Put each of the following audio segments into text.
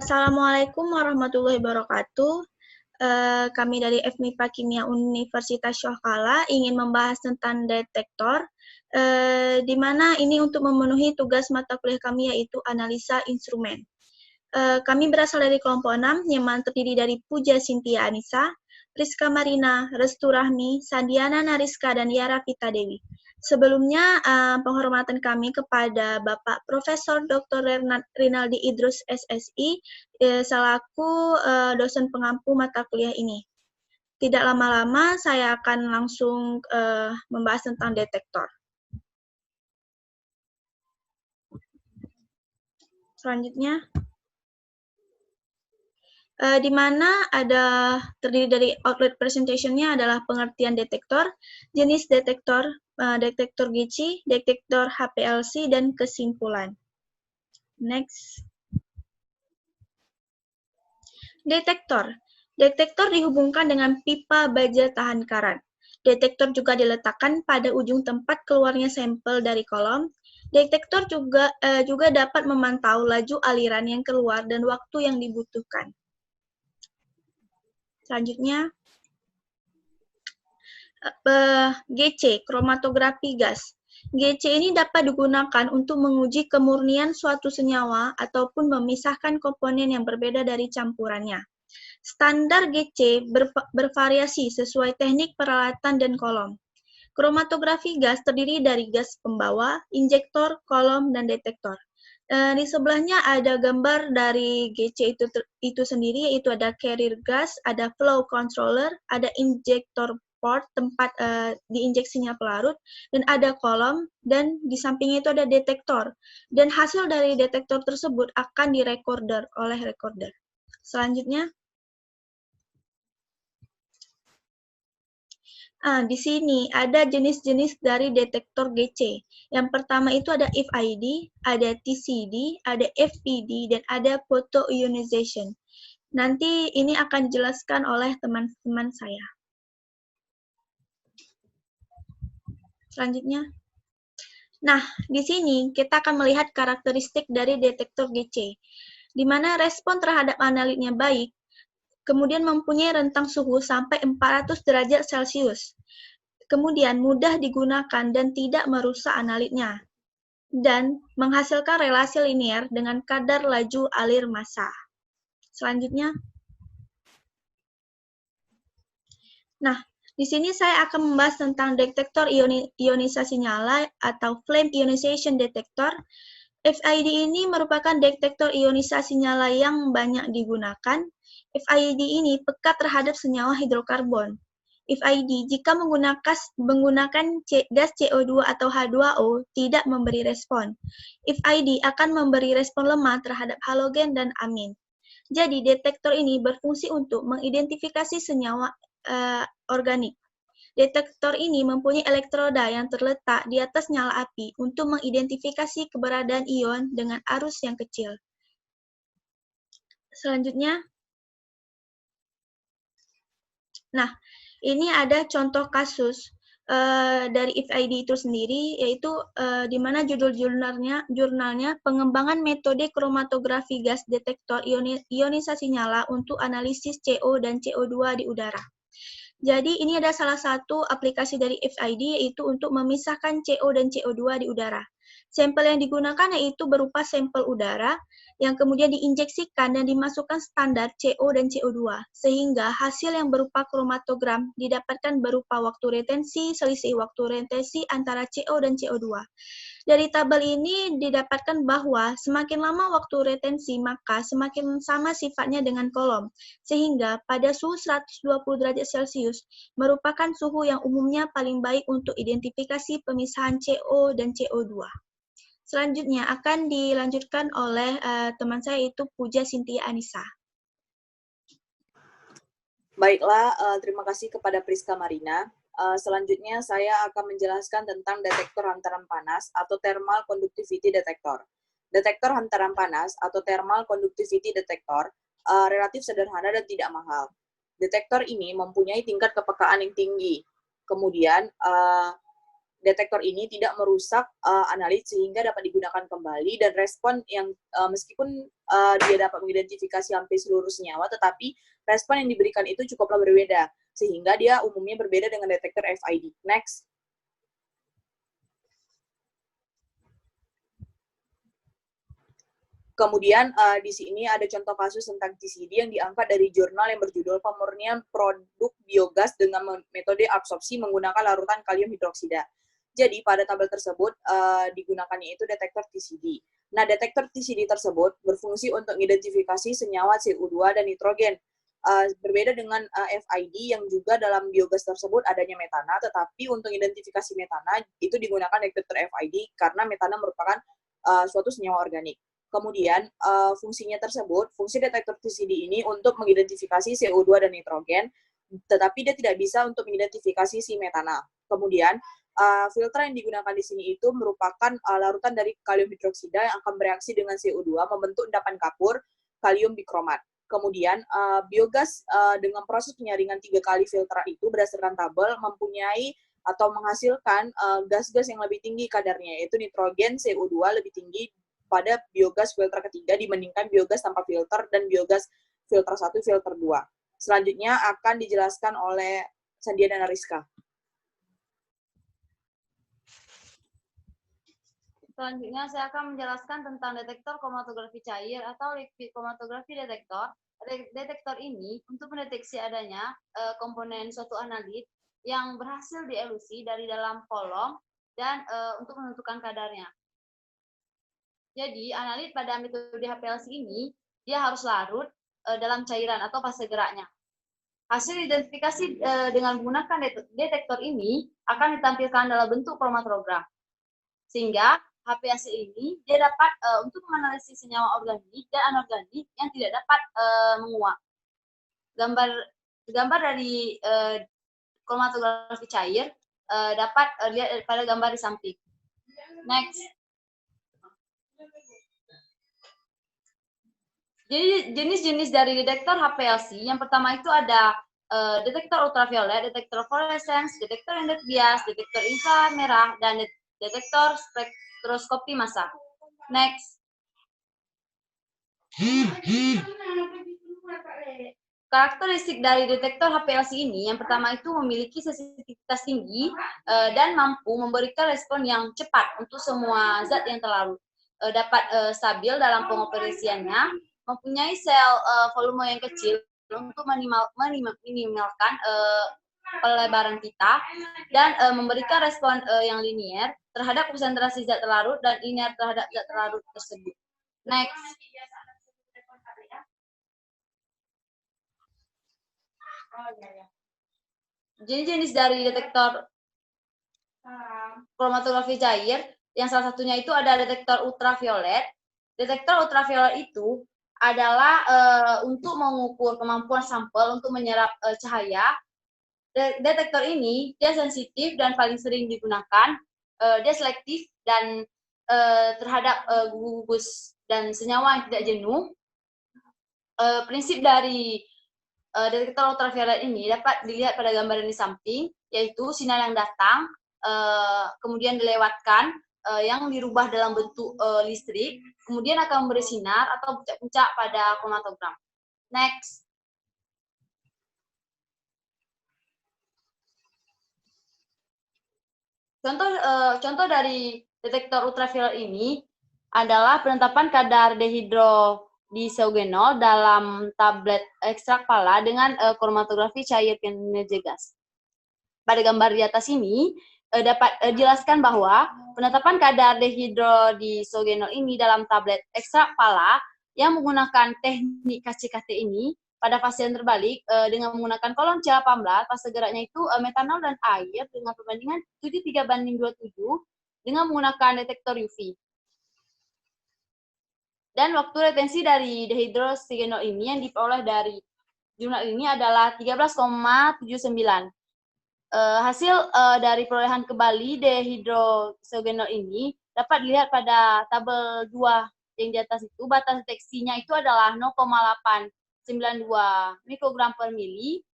Assalamualaikum warahmatullahi wabarakatuh. Kami dari FMIPA Kimia Universitas Syahkala ingin membahas tentang detektor, di mana ini untuk memenuhi tugas mata kuliah kami yaitu analisa instrumen. Kami berasal dari kelompok 6 yang terdiri dari Puja Sintia Anissa, Rizka Marina, Restu Rahmi, Sandiana Nariska, dan Yara Vita Dewi. Sebelumnya, penghormatan kami kepada Bapak Profesor Dr. Rinaldi Idrus SSI selaku dosen pengampu mata kuliah ini. Tidak lama-lama, saya akan langsung membahas tentang detektor. Selanjutnya, di mana ada terdiri dari outlet presentation-nya adalah pengertian detektor, jenis detektor, detektor GC, detektor HPLC, dan kesimpulan. Next. Detektor. Detektor dihubungkan dengan pipa baja tahan karat. Detektor juga diletakkan pada ujung tempat keluarnya sampel dari kolom. Detektor juga dapat memantau laju aliran yang keluar dan waktu yang dibutuhkan. Selanjutnya, GC, kromatografi gas. GC ini dapat digunakan untuk menguji kemurnian suatu senyawa ataupun memisahkan komponen yang berbeda dari campurannya. Standar GC bervariasi sesuai teknik peralatan dan kolom. Kromatografi gas terdiri dari gas pembawa, injektor, kolom, dan detektor. Di sebelahnya ada gambar dari GC itu sendiri, yaitu ada carrier gas, ada flow controller, ada injektor port tempat diinjeksinya pelarut, dan ada kolom, dan di sampingnya itu ada detektor. Dan hasil dari detektor tersebut akan direkorder oleh recorder. Selanjutnya, di sini ada jenis-jenis dari detektor GC. Yang pertama itu ada FID, ada TCD, ada FPD, dan ada photoionization. Nanti ini akan dijelaskan oleh teman-teman saya. Selanjutnya. Nah, di sini kita akan melihat karakteristik dari detektor GC, di mana respon terhadap analitnya baik, kemudian mempunyai rentang suhu sampai 400 derajat Celcius. Kemudian mudah digunakan dan tidak merusak analitnya. Dan menghasilkan relasi linier dengan kadar laju alir massa. Selanjutnya. Nah, di sini saya akan membahas tentang detektor ionisasi nyala atau flame ionization detector. FID ini merupakan detektor ionisasi nyala yang banyak digunakan. FID ini peka terhadap senyawa hidrokarbon. FID jika menggunakan gas CO2 atau H2O tidak memberi respon. FID akan memberi respon lemah terhadap halogen dan amin. Jadi detektor ini berfungsi untuk mengidentifikasi senyawa organik. Detektor ini mempunyai elektroda yang terletak di atas nyala api untuk mengidentifikasi keberadaan ion dengan arus yang kecil. Selanjutnya, nah, ini ada contoh kasus dari FID itu sendiri, yaitu di mana jurnalnya pengembangan metode kromatografi gas detektor ionisasi nyala untuk analisis CO dan CO2 di udara. Jadi ini ada salah satu aplikasi dari FID, yaitu untuk memisahkan CO dan CO2 di udara. Sampel yang digunakan yaitu berupa sampel udara yang kemudian diinjeksikan dan dimasukkan standar CO dan CO2, sehingga hasil yang berupa kromatogram didapatkan berupa waktu retensi, selisih waktu retensi antara CO dan CO2. Dari tabel ini didapatkan bahwa semakin lama waktu retensi, maka semakin sama sifatnya dengan kolom, sehingga pada suhu 120 derajat Celcius merupakan suhu yang umumnya paling baik untuk identifikasi pemisahan CO dan CO2. Selanjutnya akan dilanjutkan oleh teman saya, yaitu Puja Sintia Anissa. Baiklah, terima kasih kepada Priska Marina. Selanjutnya saya akan menjelaskan tentang detektor hantaran panas atau thermal conductivity detector. Detektor hantaran panas atau thermal conductivity detector relatif sederhana dan tidak mahal. Detektor ini mempunyai tingkat kepekaan yang tinggi. Kemudian detektor ini tidak merusak analit sehingga dapat digunakan kembali, dan respon yang meskipun dia dapat mengidentifikasi hampir seluruh senyawa, tetapi respon yang diberikan itu cukuplah berbeda, sehingga dia umumnya berbeda dengan detektor FID. Next. Kemudian di sini ada contoh kasus tentang TCD yang diangkat dari jurnal yang berjudul Pemurnian Produk Biogas dengan Metode Absorpsi Menggunakan Larutan Kalium Hidroksida. Jadi pada tabel tersebut digunakannya itu detektor TCD. Nah, detektor TCD tersebut berfungsi untuk mengidentifikasi senyawa CO2 dan nitrogen. Berbeda dengan FID yang juga dalam biogas tersebut adanya metana, tetapi untuk identifikasi metana itu digunakan detektor FID karena metana merupakan suatu senyawa organik. Kemudian, fungsinya tersebut, fungsi detektor TCD ini untuk mengidentifikasi CO2 dan nitrogen, tetapi dia tidak bisa untuk mengidentifikasi si metana. Kemudian, filter yang digunakan di sini itu merupakan larutan dari kalium hidroksida yang akan bereaksi dengan CO2 membentuk endapan kapur kalium bikromat. Kemudian, biogas dengan proses penyaringan 3 kali filter itu berdasarkan tabel mempunyai atau menghasilkan gas-gas yang lebih tinggi kadarnya, yaitu nitrogen, CO2 lebih tinggi pada biogas filter ketiga dibandingkan biogas tanpa filter dan biogas filter 1, filter 2. Selanjutnya akan dijelaskan oleh Sandia dan Ariska. Selanjutnya saya akan menjelaskan tentang detektor kromatografi cair atau liquid chromatography detektor. Detektor ini untuk mendeteksi adanya komponen suatu analit yang berhasil dielusi dari dalam kolom dan untuk menentukan kadarnya. Jadi, analit pada metode HPLC ini, dia harus larut dalam cairan atau fase geraknya. Hasil identifikasi dengan menggunakan detektor ini akan ditampilkan dalam bentuk kromatogram. Sehingga HPLC ini dia dapat untuk menganalisis senyawa organik dan anorganik yang tidak dapat menguap. Gambar dari kromatografi cair dapat lihat pada gambar di samping. Next. Jadi jenis-jenis dari detektor HPLC yang pertama itu ada detektor ultraviolet, detektor fluorescence, detektor endot bias, detektor inframerah, dan detektor spektroskopi massa. Next. Karakteristik dari detektor HPLC ini yang pertama itu memiliki sensitivitas tinggi dan mampu memberikan respon yang cepat untuk semua zat yang terlarut. Dapat stabil dalam pengoperasiannya, mempunyai sel volume yang kecil untuk minimalkan pelebaran pita dan memberikan respon yang linier terhadap konsentrasi zat terlarut dan linear terhadap zat terlarut tersebut. Next. Jenis dari detektor kromatografi cair yang salah satunya itu ada detektor ultraviolet. Detektor ultraviolet itu adalah untuk mengukur kemampuan sampel untuk menyerap cahaya. Detektor ini dia sensitif dan paling sering digunakan. Dia selektif dan terhadap gugus dan senyawa yang tidak jenuh. Prinsip dari detektor ultraviolet ini dapat dilihat pada gambaran di samping, yaitu sinar yang datang kemudian dilewatkan yang dirubah dalam bentuk listrik, kemudian akan memberi sinar atau puncak-puncak pada kromatogram. Next. Contoh dari detektor ultraviolet ini adalah penetapan kadar dehidrodiisogenol dalam tablet ekstrak pala dengan kromatografi cair kinesia gas. Pada gambar di atas ini dapat jelaskan bahwa penetapan kadar dehidrodiisogenol ini dalam tablet ekstrak pala yang menggunakan teknik KCKT ini pada fase yang terbalik dengan menggunakan kolom C18, fase geraknya itu metanol dan air dengan perbandingan 73:27 dengan menggunakan detektor UV. Dan waktu retensi dari dehidrogenol ini yang diperoleh dari jurnal ini adalah 13,79. Hasil dari perolehan kembali dehidrogenol ini dapat dilihat pada tabel 2 yang di atas itu. Batas deteksinya itu adalah 0,892 mikrogram per mili.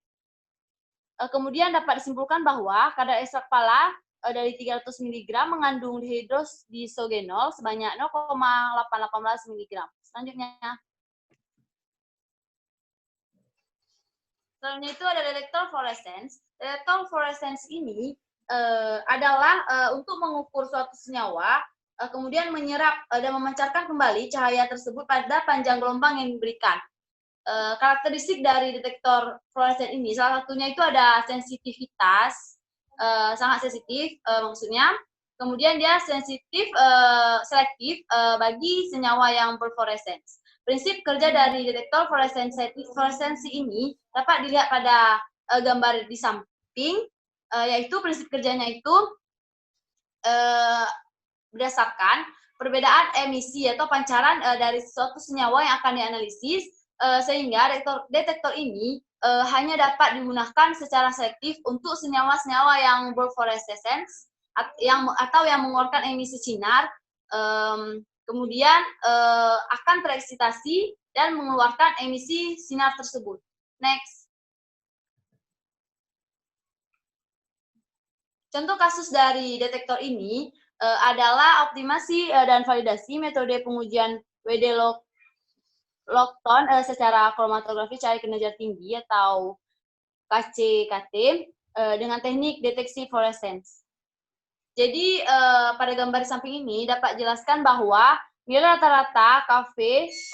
Kemudian dapat disimpulkan bahwa kadar ekstrak pala dari 300 mg mengandung dihidrosdiisogenol sebanyak 0,818 mg. Selanjutnya itu ada detektor fluorescence. Detektor fluorescence ini adalah untuk mengukur suatu senyawa, kemudian menyerap dan memancarkan kembali cahaya tersebut pada panjang gelombang yang diberikan. Karakteristik dari detektor fluorescence ini, salah satunya itu ada sensitivitas, sangat sensitif maksudnya. Kemudian dia sensitif, selektif bagi senyawa yang berfluorescence. Prinsip kerja dari detektor fluorescensi ini dapat dilihat pada gambar di samping, yaitu prinsip kerjanya itu berdasarkan perbedaan emisi atau pancaran dari suatu senyawa yang akan dianalisis, sehingga detektor ini hanya dapat digunakan secara selektif untuk senyawa-senyawa yang berfluorescence atau yang mengeluarkan emisi sinar, kemudian akan tereksitasi dan mengeluarkan emisi sinar tersebut. Next. Contoh kasus dari detektor ini adalah optimasi dan validasi metode pengujian WD Lockton secara kromatografi cahaya kinerja tinggi atau KCKT dengan teknik deteksi fluorescence. Jadi pada gambar samping ini dapat jelaskan bahwa nilai rata-rata Kv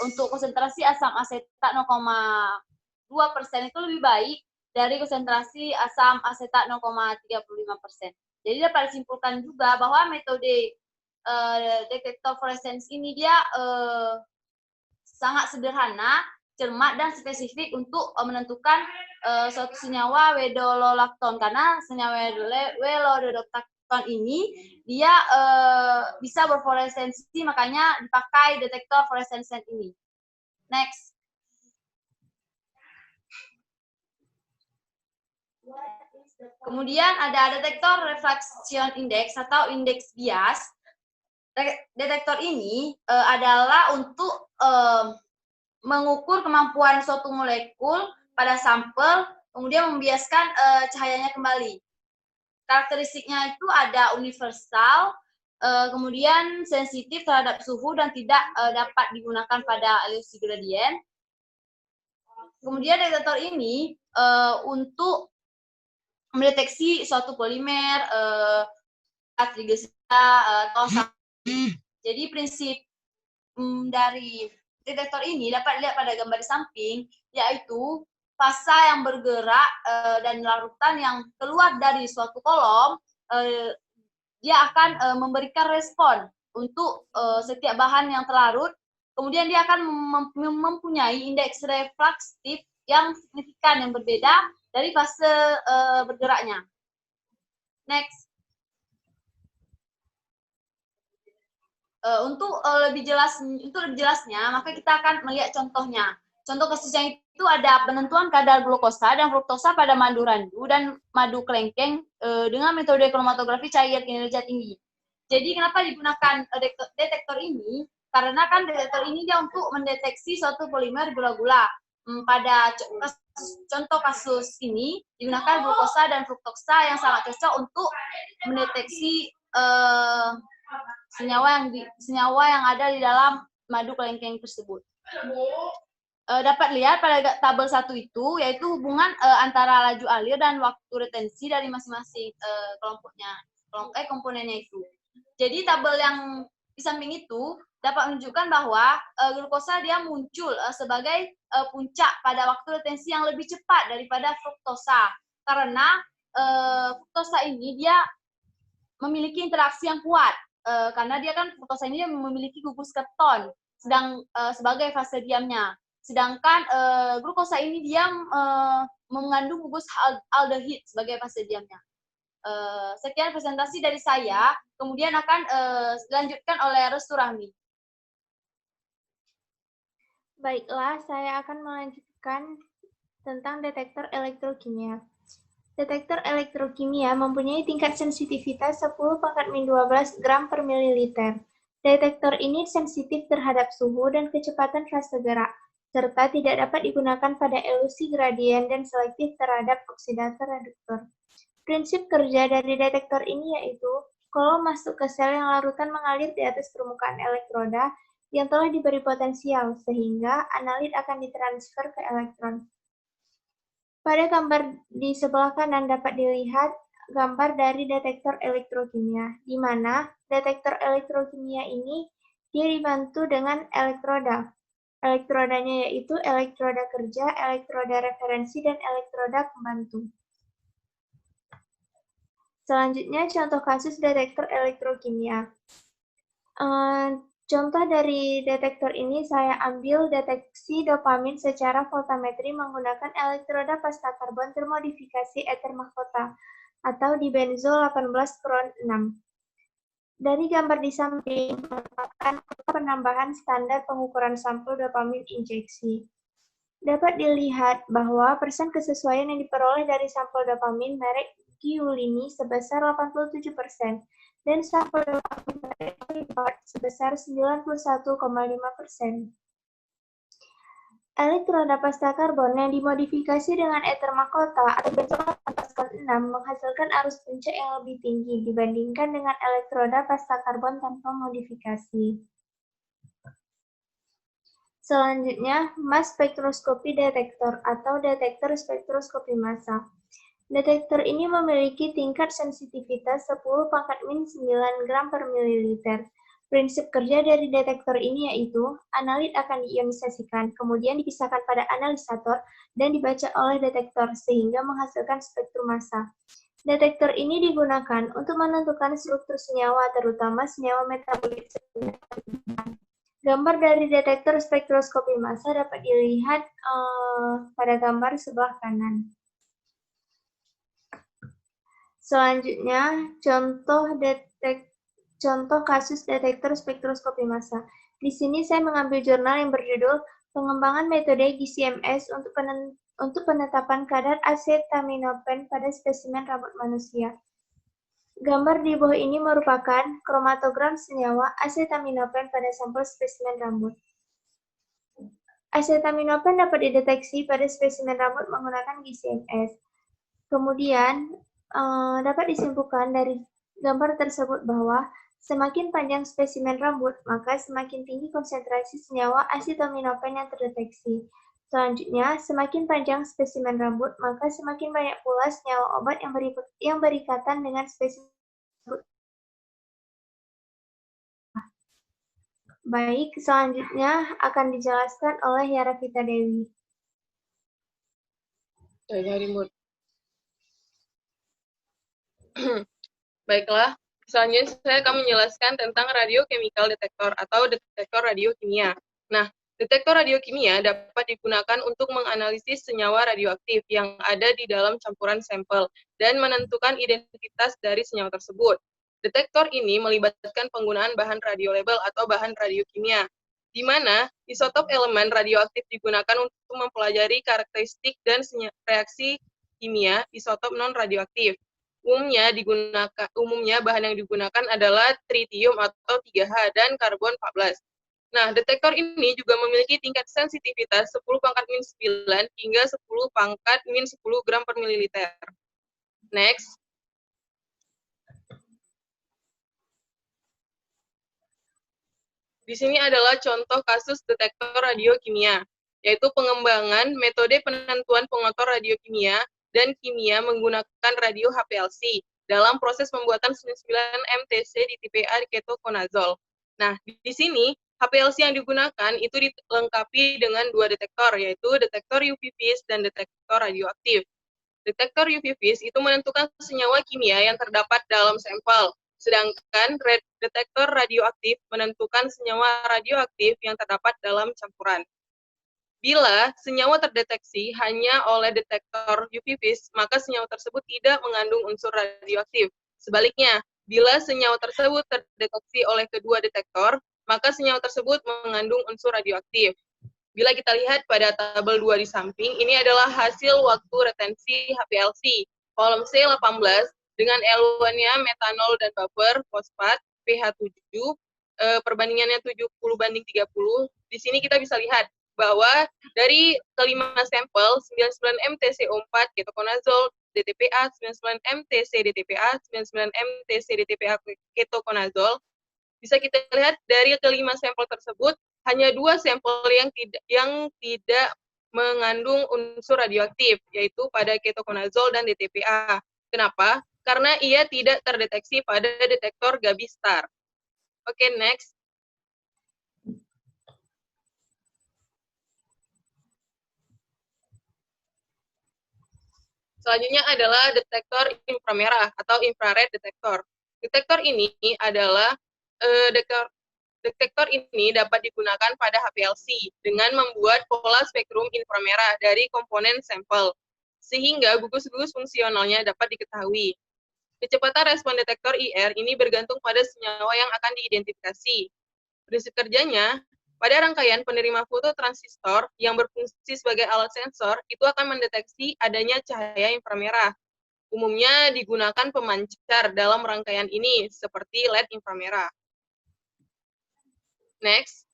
untuk konsentrasi asam asetat 0,2% itu lebih baik dari konsentrasi asam asetat 0,35%. Jadi dapat disimpulkan juga bahwa metode detektor fluorescence ini dia sangat sederhana, cermat, dan spesifik untuk menentukan suatu senyawa wedololakton, karena senyawa wedololakton ini dia bisa berfluoresensi, makanya dipakai detektor fluorescence ini. Next. Kemudian ada detektor reflection index atau indeks bias. Detektor ini adalah untuk mengukur kemampuan suatu molekul pada sampel, kemudian membiaskan cahayanya kembali. Karakteristiknya itu ada universal, kemudian sensitif terhadap suhu dan tidak dapat digunakan pada ilusi gradien. Kemudian detektor ini untuk mendeteksi suatu polimer, trigesida, atau jadi prinsip dari detektor ini dapat dilihat pada gambar di samping, yaitu fasa yang bergerak dan larutan yang keluar dari suatu kolom, dia akan memberikan respon untuk setiap bahan yang terlarut. Kemudian dia akan mempunyai indeks reflektif yang signifikan yang berbeda dari fase bergeraknya. Next. Untuk lebih jelasnya, maka kita akan melihat contohnya. Contoh kasusnya itu ada penentuan kadar glukosa dan fruktosa pada madu randu dan madu kelengkeng dengan metode kromatografi cahaya kinerja tinggi. Jadi kenapa digunakan detektor ini? Karena kan detektor ini dia untuk mendeteksi suatu polimer gula-gula. Pada contoh kasus ini digunakan glukosa dan fruktosa yang sangat cocok untuk mendeteksi senyawa yang ada di dalam madu kelengkeng tersebut. Dapat lihat pada tabel 1 itu, yaitu hubungan antara laju alir dan waktu retensi dari masing-masing komponennya itu. Jadi tabel yang di samping itu dapat menunjukkan bahwa glukosa dia muncul sebagai puncak pada waktu retensi yang lebih cepat daripada fruktosa, karena fruktosa ini dia memiliki interaksi yang kuat. Karena dia kan fruktosa ini dia memiliki gugus keton sebagai fase diamnya, sedangkan glukosa ini dia mengandung gugus aldehid sebagai fase diamnya. Sekian presentasi dari saya, kemudian akan dilanjutkan oleh Restu Rahmi. Baiklah, saya akan melanjutkan tentang detektor elektrokimia. Detektor elektrokimia mempunyai tingkat sensitivitas 10⁻12 gram per mililiter. Detektor ini sensitif terhadap suhu dan kecepatan fase gerak, serta tidak dapat digunakan pada elusi gradien dan selektif terhadap oksidator reduktor. Prinsip kerja dari detektor ini yaitu, kalau masuk ke sel yang larutan mengalir di atas permukaan elektroda yang telah diberi potensial, sehingga analit akan ditransfer ke elektron. Pada gambar di sebelah kanan dapat dilihat gambar dari detektor elektrokimia, di mana detektor elektrokimia ini dia dibantu dengan elektroda. Elektrodanya yaitu elektroda kerja, elektroda referensi, dan elektroda pembantu. Selanjutnya, contoh kasus detektor elektrokimia. Contoh dari detektor ini saya ambil deteksi dopamin secara voltametri menggunakan elektroda pasta karbon termodifikasi ether mahkota atau dibenzo 18 kron 6. Dari gambar di samping merupakan penambahan standar pengukuran sampel dopamin injeksi. Dapat dilihat bahwa persen kesesuaian yang diperoleh dari sampel dopamin merek Giulini sebesar 87%, dan sampel dopamin merek Ribart sebesar 91,5%. Elektroda pasta karbon yang dimodifikasi dengan ether mahkota atau benzo 18 6 menghasilkan arus puncak yang lebih tinggi dibandingkan dengan elektroda pasta karbon tanpa modifikasi. Selanjutnya, mass spektroskopi detektor atau detektor spektroskopi massa. Detektor ini memiliki tingkat sensitivitas 10⁻⁹ gram per mililiter. Prinsip kerja dari detektor ini yaitu, analit akan diionisasikan, kemudian dipisahkan pada analisator dan dibaca oleh detektor sehingga menghasilkan spektrum massa. Detektor ini digunakan untuk menentukan struktur senyawa, terutama senyawa metabolit. Gambar dari detektor spektroskopi massa dapat dilihat pada gambar sebelah kanan. Selanjutnya, contoh kasus detektor spektroskopi massa. Di sini saya mengambil jurnal yang berjudul Pengembangan Metode GCMS untuk penetapan kadar acetaminophen pada spesimen rambut manusia. Gambar di bawah ini merupakan kromatogram senyawa acetaminophen pada sampel spesimen rambut. Acetaminophen dapat dideteksi pada spesimen rambut menggunakan GCMS. Kemudian, dapat disimpulkan dari gambar tersebut bahwa semakin panjang spesimen rambut, maka semakin tinggi konsentrasi senyawa acetaminophen yang terdeteksi. Selanjutnya, semakin panjang spesimen rambut, maka semakin banyak pula senyawa obat yang berikatan dengan spesimen rambut. Baik, selanjutnya akan dijelaskan oleh Yara Vita Dewi. Baiklah, selanjutnya saya akan menjelaskan tentang radiochemical detector atau detektor radiokimia. Nah, detektor radiokimia dapat digunakan untuk menganalisis senyawa radioaktif yang ada di dalam campuran sampel dan menentukan identitas dari senyawa tersebut. Detektor ini melibatkan penggunaan bahan radiolabel atau bahan radiokimia, di mana isotop elemen radioaktif digunakan untuk mempelajari karakteristik dan reaksi kimia isotop non-radioaktif. Umumnya bahan yang digunakan adalah tritium atau 3H dan karbon 14. Nah, detektor ini juga memiliki tingkat sensitivitas 10⁻⁹ hingga 10⁻⁻10 gram per mililiter. Next. Di sini adalah contoh kasus detektor radiokimia, yaitu pengembangan metode penentuan pengotor radiokimia dan kimia menggunakan radio HPLC dalam proses pembuatan 9,9-MTC di TPA ketoconazole. Nah, di sini HPLC yang digunakan itu dilengkapi dengan dua detektor, yaitu detektor UV vis dan detektor radioaktif. Detektor UV vis itu menentukan senyawa kimia yang terdapat dalam sampel, sedangkan detektor radioaktif menentukan senyawa radioaktif yang terdapat dalam campuran. Bila senyawa terdeteksi hanya oleh detektor UV vis, maka senyawa tersebut tidak mengandung unsur radioaktif. Sebaliknya, bila senyawa tersebut terdeteksi oleh kedua detektor, maka senyawa tersebut mengandung unsur radioaktif. Bila kita lihat pada tabel 2 di samping, ini adalah hasil waktu retensi HPLC. Kolom C18 dengan eluannya metanol dan baper fosfat pH 7, perbandingannya 70:30. Di sini kita bisa lihat bahwa dari kelima sampel 99-MTCO4 ketoconazole DTPA, 99 mTC DTPA, 99 mTC DTPA ketoconazole. Bisa kita lihat dari kelima sampel tersebut, hanya 2 sampel yang tidak mengandung unsur radioaktif, yaitu pada ketoconazole dan DTPA. Kenapa? Karena ia tidak terdeteksi pada detektor Gabistar. Oke, next. Selanjutnya adalah detektor inframerah atau infrared detektor. Detektor ini adalah detektor ini dapat digunakan pada HPLC dengan membuat pola spektrum inframerah dari komponen sampel, sehingga gugus-gugus fungsionalnya dapat diketahui. Kecepatan respon detektor IR ini bergantung pada senyawa yang akan diidentifikasi. Prinsip kerjanya, pada rangkaian penerima fototransistor yang berfungsi sebagai alat sensor, itu akan mendeteksi adanya cahaya inframerah. Umumnya digunakan pemancar dalam rangkaian ini, seperti LED inframerah. Next.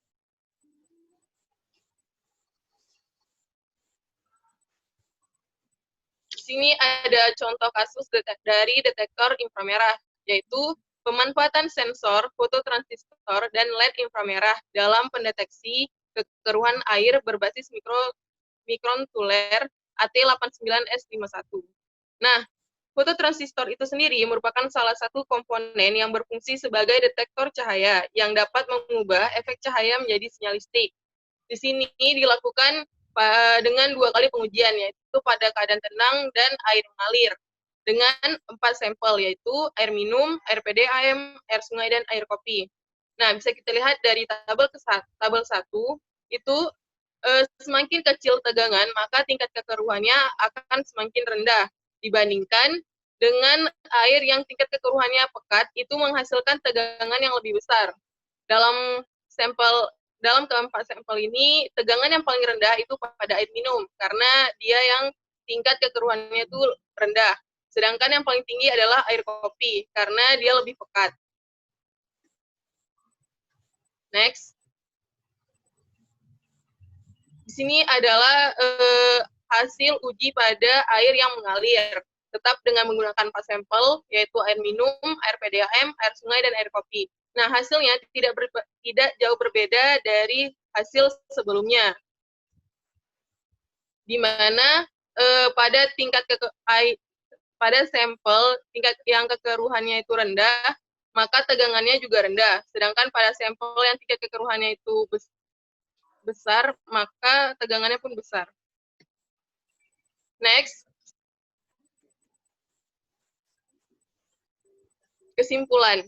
Di sini ada contoh kasus dari detektor inframerah, yaitu pemanfaatan sensor fototransistor dan LED inframerah dalam pendeteksi kekeruhan air berbasis mikrontuler AT89S51. Nah, fototransistor itu sendiri merupakan salah satu komponen yang berfungsi sebagai detektor cahaya yang dapat mengubah efek cahaya menjadi sinyalistik. Di sini dilakukan dengan 2 kali pengujian, yaitu pada keadaan tenang dan air mengalir, dengan 4 sampel, yaitu air minum, air PDAM, air sungai, dan air kopi. Nah, bisa kita lihat dari tabel 1, itu semakin kecil tegangan, maka tingkat kekeruhannya akan semakin rendah, dibandingkan dengan air yang tingkat kekeruhannya pekat, itu menghasilkan tegangan yang lebih besar. Dalam keempat sampel ini, tegangan yang paling rendah itu pada air minum, karena dia yang tingkat kekeruhannya itu rendah. Sedangkan yang paling tinggi adalah air kopi, karena dia lebih pekat. Next. Di sini adalah hasil uji pada air yang mengalir, tetap dengan menggunakan 4 sampel, yaitu air minum, air PDAM, air sungai, dan air kopi. Nah, hasilnya tidak jauh berbeda dari hasil sebelumnya, di mana pada sampel tingkat yang kekeruhannya itu rendah, maka tegangannya juga rendah. Sedangkan pada sampel yang tingkat kekeruhannya itu besar, maka tegangannya pun besar. Next. Kesimpulan.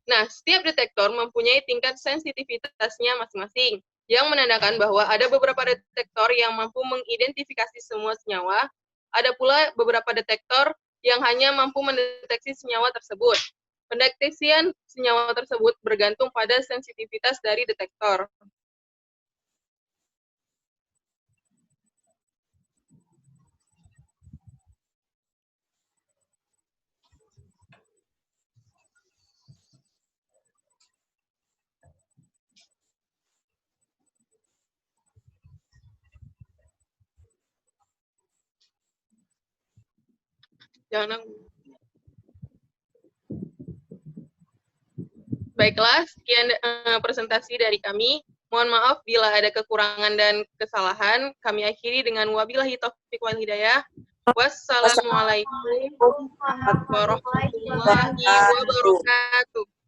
Nah, setiap detektor mempunyai tingkat sensitivitasnya masing-masing, yang menandakan bahwa ada beberapa detektor yang mampu mengidentifikasi semua senyawa, ada pula beberapa detektor yang hanya mampu mendeteksi senyawa tersebut. Pendeteksian senyawa tersebut bergantung pada sensitivitas dari detektor. Baiklah, sekian presentasi dari kami. Mohon maaf bila ada kekurangan dan kesalahan. Kami akhiri dengan wabillahi taufiq wal hidayah. Wassalamualaikum warahmatullahi wabarakatuh.